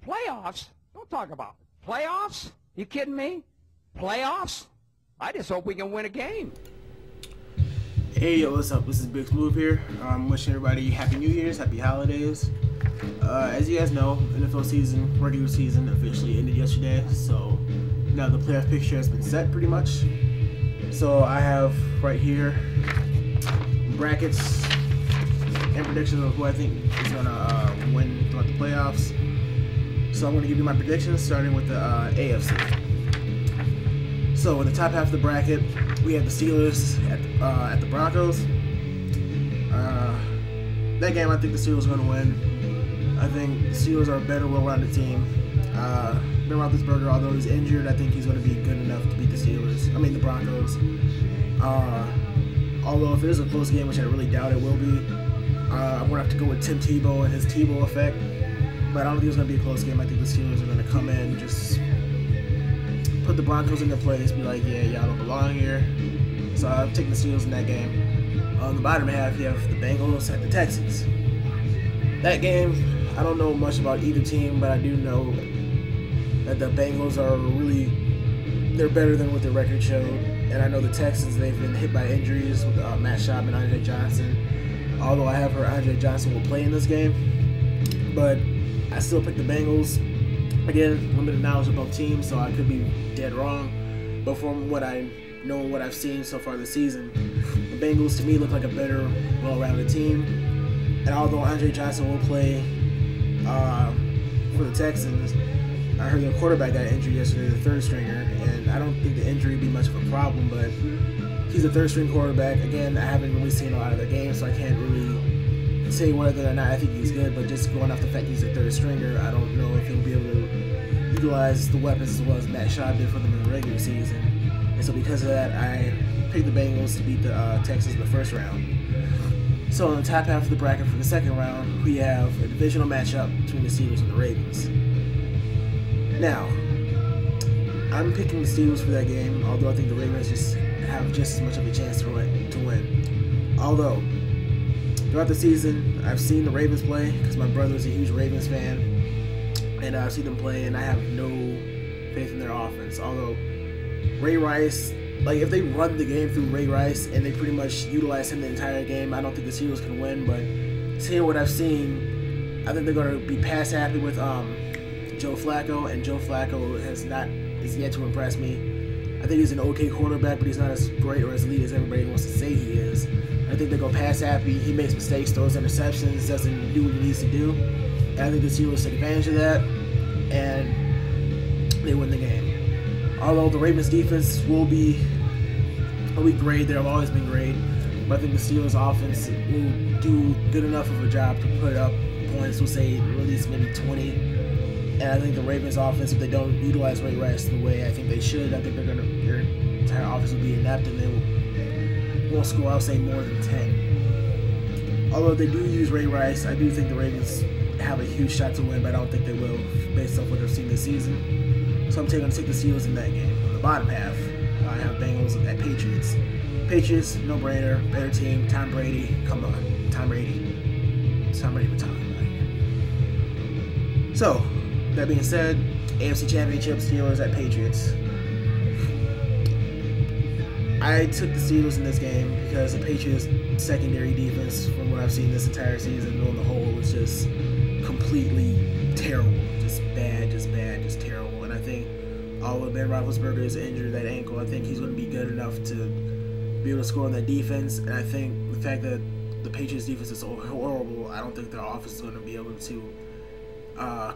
Playoffs? Don't talk about it. Playoffs? You kidding me? Playoffs? I just hope we can win a game. Hey, yo, what's up? This is Big Smooth here. I'm wishing everybody Happy New Year's, Happy Holidays. As you guys know, NFL season, regular season officially ended yesterday, so now the playoff picture has been set pretty much. So I have right here brackets and predictions of who I think is going to win throughout the playoffs. So I'm going to give you my predictions starting with the AFC. So in the top half of the bracket, we have the Steelers at the Broncos. That game, I think the Steelers are going to win. I think the Steelers are a better, well-rounded team. Ben Roethlisberger, although he's injured, I think he's going to be good enough to beat the Broncos. Although if it is a close game, which I really doubt it will be, I'm going to have to go with Tim Tebow and his Tebow effect. But I don't think it's going to be a close game. I think the Steelers are going to come in, just put the Broncos in their place, be like, yeah, y'all don't belong here. So I'm taking the Steelers in that game. On the bottom half, you have the Bengals at the Texans. That game, I don't know much about either team, but I do know that the Bengals are they're better than what their record showed. And I know the Texans, they've been hit by injuries with Matt Schaub and Andre Johnson. Although I have heard Andre Johnson will play in this game. But I still pick the Bengals. Again, limited knowledge about teams, so I could be dead wrong. But from what I know and what I've seen so far this season, the Bengals to me look like a better, well-rounded team. And although Andre Johnson will play for the Texans, I heard their quarterback got injured yesterday, the third stringer, and I don't think the injury would be much of a problem, but he's a third-string quarterback. Again, I haven't really seen a lot of their games, so I can't really say whether or not I think he's good, but just going off the fact he's a third stringer, I don't know if he'll be able to utilize the weapons as well as Matt Schaub did for them in the regular season. And so because of that, I picked the Bengals to beat the Texans in the first round. So on the top half of the bracket for the second round, we have a divisional matchup between the Steelers and the Ravens. Now, I'm picking the Steelers for that game, although I think the Ravens just have just as much of a chance to win. Although, throughout the season, I've seen the Ravens play because my brother's a huge Ravens fan, and I've seen them play, and I have no faith in their offense. Although Ray Rice, like if they run the game through Ray Rice and they pretty much utilize him the entire game, I don't think the Steelers can win. But seeing what I've seen, I think they're going to be pass happy with Joe Flacco, and Joe Flacco is yet to impress me. I think he's an okay quarterback, but he's not as great or as elite as everybody wants to say he is. I think they go pass happy. He makes mistakes, throws interceptions, doesn't do what he needs to do. And I think the Steelers take advantage of that, and they win the game. Although the Ravens defense will be great, they've always been great, but I think the Steelers offense will do good enough of a job to put up points. We'll say at least maybe 20. And I think the Ravens offense, if they don't utilize Ray Rice the way I think they should, I think their entire offense will be inept and they won't score, I'll say, more than 10. Although they do use Ray Rice, I do think the Ravens have a huge shot to win, but I don't think they will based off what they've seen this season. So I'm going to take the Steelers in that game. On the bottom half, I have Bengals at Patriots. Patriots, no-brainer, better team, Tom Brady, come on, Tom Brady. It's Tom Brady we're talking about here. So, that being said, AFC Championship, Steelers at Patriots. I took the Steelers in this game because the Patriots' secondary defense, from what I've seen this entire season on the whole, was just completely terrible. Just bad, just terrible. And I think although Ben Roethlisberger is injured that ankle, I think he's going to be good enough to be able to score on that defense. And I think the fact that the Patriots' defense is so horrible, I don't think their offense is going to be able to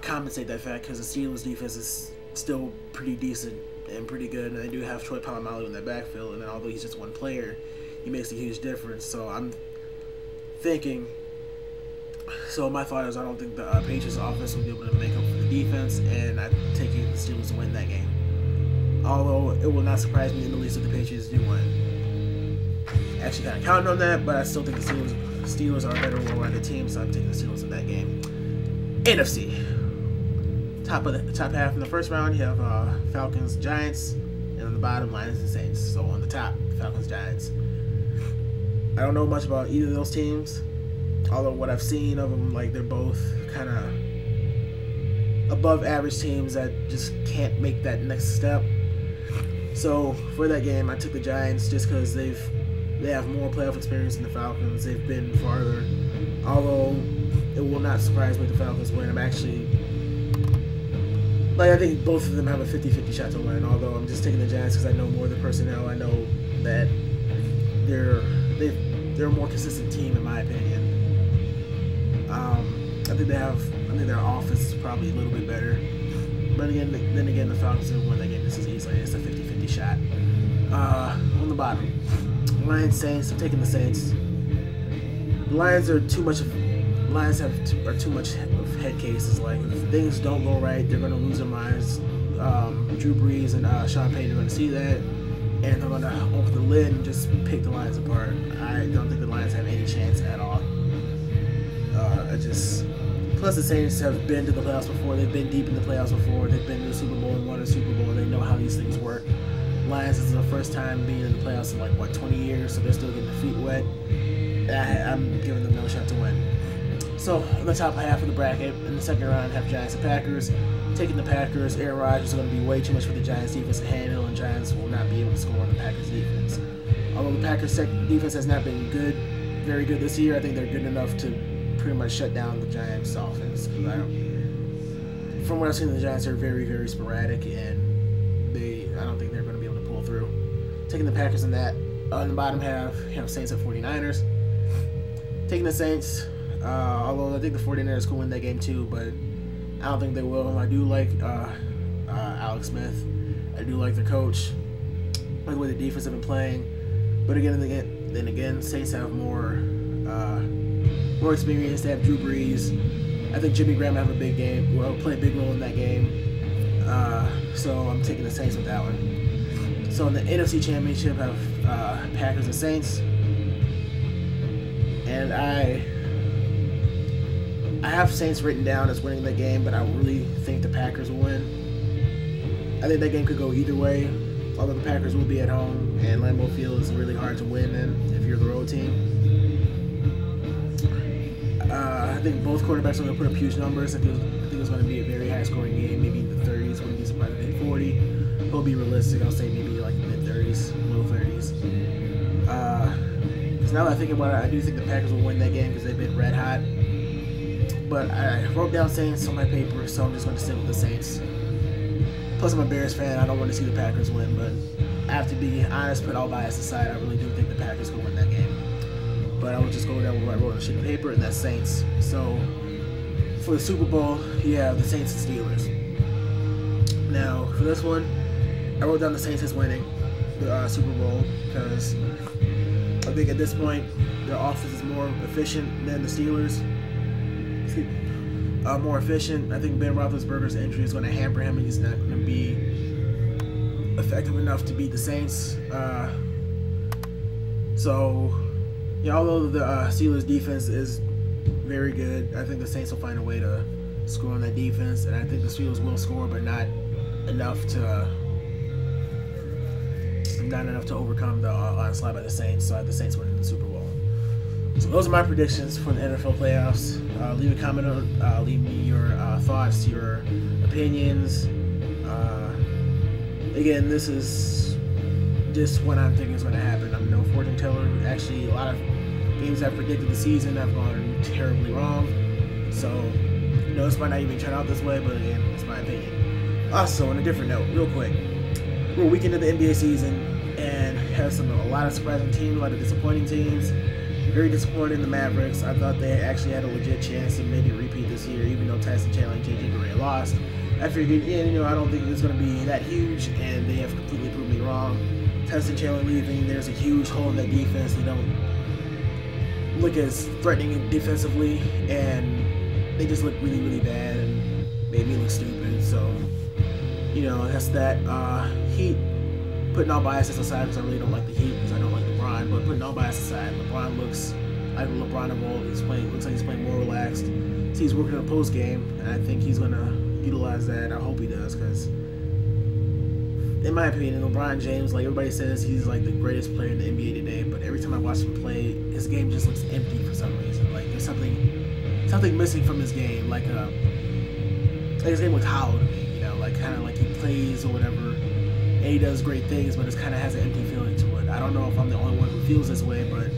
compensate that fact, because the Steelers' defense is still pretty decent and pretty good, and they do have Troy Polamalu in that backfield, and although he's just one player, he makes a huge difference. So I'm thinking, so my thought is I don't think the Patriots' offense will be able to make up for the defense, and I'm taking the Steelers to win that game. Although it will not surprise me in the least if the Patriots do win. Actually kind of counting on that, but I still think the Steelers are a better, well-rounded team, so I'm taking the Steelers in that game. NFC. Top half in the first round, you have Falcons, Giants, and on the bottom, Lions and Saints. So on the top, Falcons, Giants. I don't know much about either of those teams, although what I've seen of them, like they're both kind of above average teams that just can't make that next step. So for that game, I took the Giants just because they have more playoff experience than the Falcons. They've been farther. Although it will not surprise me if the Falcons win. I'm actually I think both of them have a 50-50 shot to win. Although I'm just taking the Giants because I know more of the personnel. I know that they're a more consistent team in my opinion. I think their offense is probably a little bit better. But then again, the Falcons will win that game just as easily. It's a 50-50 shot. On the bottom, Lions Saints. I'm taking the Saints. The Lions are too much of head cases. Like if things don't go right, they're gonna lose their minds. Drew Brees and Sean Payton are gonna see that, and they're gonna open the lid and just pick the Lions apart. I don't think the Lions have any chance at all. Plus the Saints have been to the playoffs before. They've been deep in the playoffs before. They've been to the Super Bowl and won a Super Bowl. They know how these things work. Lions is the first time being in the playoffs in 20 years, so they're still getting their feet wet. I'm giving them no shot to win. So in the top half of the bracket, in the second round, I have Giants and Packers. Taking the Packers, Aaron Rodgers is going to be way too much for the Giants defense to handle, and Giants will not be able to score on the Packers defense. Although the Packers defense has not been very good this year, I think they're good enough to pretty much shut down the Giants offense. From what I've seen, the Giants are very, very sporadic, and I don't think they're going to be able to pull through. Taking the Packers in that. On the bottom half, you have Saints and 49ers. Taking the Saints, although I think the 49ers could win that game too, but I don't think they will. I do like Alex Smith. I do like the coach. I like the way the defense have been playing. But then again, Saints have more experience. They have Drew Brees. I think Jimmy Graham have a big game. Will play a big role in that game. So I'm taking the Saints with that one. So in the NFC Championship, I have Packers and Saints. And I have Saints written down as winning that game, but I really think the Packers will win. I think that game could go either way, although the Packers will be at home, and Lambeau Field is really hard to win in if you're the road team. I think both quarterbacks are going to put up huge numbers. I think it's going to be a very high-scoring game, maybe in the 30s. Wouldn't be surprised if it hit 40. It'll be realistic. I'll say maybe like mid-30s, low 30s. Because now that I think about it, I do think the Packers will win that game because they've been red hot. But I wrote down Saints on my paper, so I'm just going to stick with the Saints. Plus, I'm a Bears fan. I don't want to see the Packers win, but I have to be honest, put all bias aside. I really do think the Packers will win that game. But I will just go down with what I wrote on the sheet of paper, and that's Saints. So, for the Super Bowl, you have the Saints and Steelers. Now, for this one, I wrote down the Saints as winning the Super Bowl because I think at this point, their offense is more efficient than the Steelers. More efficient. I think Ben Roethlisberger's injury is going to hamper him, and he's not going to be effective enough to beat the Saints. Although the Steelers' defense is very good, I think the Saints will find a way to score on that defense, and I think the Steelers will score, but not enough to overcome the onslaught by the Saints. So I have the Saints winning the Super Bowl. So those are my predictions for the NFL playoffs. Leave a comment, leave me your thoughts, your opinions. Again, this is just what I'm thinking is going to happen. I'm no fortune teller. Actually, a lot of games I've predicted the season have gone terribly wrong. So, this might not even turn out this way, but again, it's my opinion. Also, on a different note, real quick, we're a week into the NBA season and have a lot of surprising teams, a lot of disappointing teams. Very disappointed in the Mavericks. I thought they actually had a legit chance to maybe repeat this year, even though Tyson Chandler and JJ Barea lost. I figured, I don't think it's going to be that huge, and they have completely proved me wrong. Tyson Chandler leaving, there's a huge hole in that defense. They don't look as threatening defensively, and they just look really, really bad and made me look stupid. So, that's that. Heat, putting all biases aside because I really don't like the Heat because I don't like LeBron, but putting all bias aside, LeBron looks like LeBron of old. Looks like he's playing more relaxed. So he's working on a post game, and I think he's going to utilize that. I hope he does because, in my opinion, LeBron James, like everybody says, he's like the greatest player in the NBA today, but every time I watch him play, his game just looks empty for some reason. Like there's something missing from his game. Like his game looks hollow to me, you know, like kind of like he plays or whatever, and he does great things, but it kind of has an empty feeling to it. I don't know if I'm the only one who feels this way, but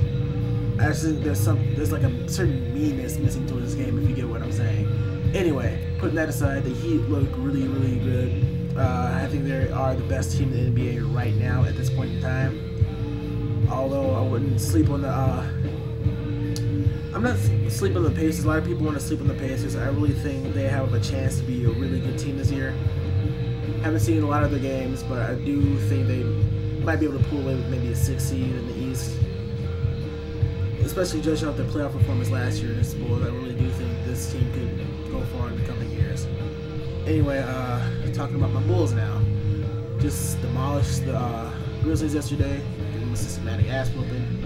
I just think there's like a certain meanness missing to his game, if you get what I'm saying. Anyway, putting that aside, the Heat look really, really good. I think they are the best team in the NBA right now at this point in time. Although I wouldn't sleep on the I'm not sleeping on the Pacers. A lot of people want to sleep on the Pacers. I really think they have a chance to be a really good team this year. Haven't seen a lot of their games, but I do think they might be able to pull away with maybe a 6th seed in the East. Especially judging off their playoff performance last year against the Bulls, I really do think this team could go far in the coming years. Anyway, talking about my Bulls now. Just demolished the Grizzlies yesterday. Gave them a systematic ass whooping.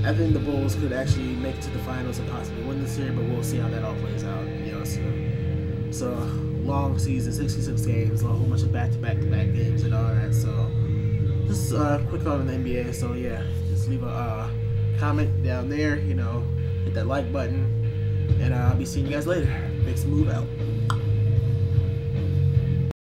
I think the Bulls could actually make it to the finals and possibly win this year, but we'll see how that all plays out. You know, it's a long season, 66 games, a whole bunch of back-to-back-to-back games and all that. So just quick on the NBA. So yeah, just leave a comment down there. You know, hit that like button, and I'll be seeing you guys later. Make some move out.